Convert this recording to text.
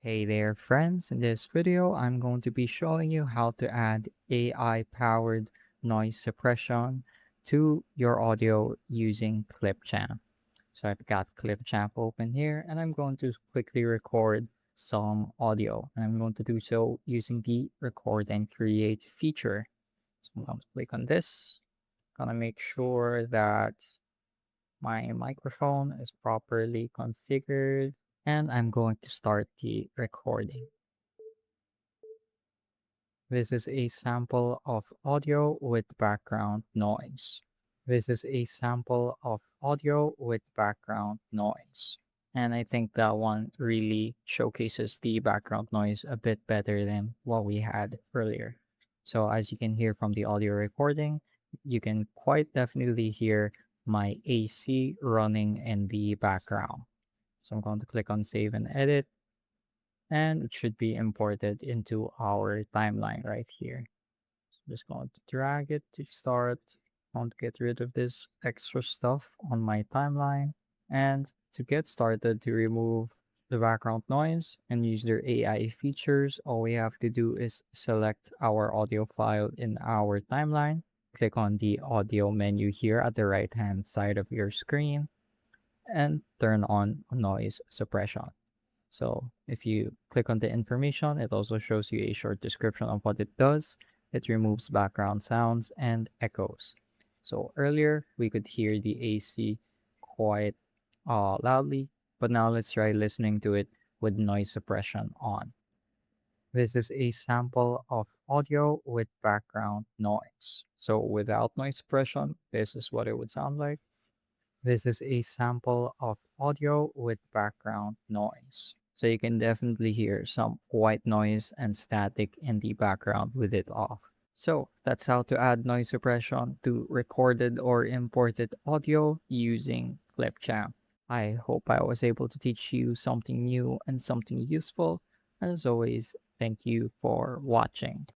Hey there friends, in this video I'm going to be showing you how to add AI powered noise suppression to your audio using Clipchamp. So I've got Clipchamp open here and I'm going to quickly record some audio, and I'm going to do so using the record and create feature. So I'm going to click on this, gonna make sure that my microphone is properly configured, and I'm going to start the recording. This is a sample of audio with background noise. This is a sample of audio with background noise. And I think that one really showcases the background noise a bit better than what we had earlier. So as you can hear from the audio recording, you can quite definitely hear my AC running in the background. So I'm going to click on save and edit, and it should be imported into our timeline right here. So I'm just going to drag it to start. I want to get rid of this extra stuff on my timeline. And to get started, to remove the background noise and use their AI features, all we have to do is select our audio file in our timeline. Click on the audio menu here at the right hand side of your screen and turn on noise suppression. So if you click on the information, it also shows you a short description of what it does. It removes background sounds and echoes. So earlier we could hear the AC quite loudly, but now let's try listening to it with noise suppression on. This is a sample of audio with background noise. So without noise suppression, this is what it would sound like. This is a sample of audio with background noise. So you can definitely hear some white noise and static in the background with it off. So that's how to add noise suppression to recorded or imported audio using Clipchamp. I hope I was able to teach you something new and something useful. And as always, thank you for watching.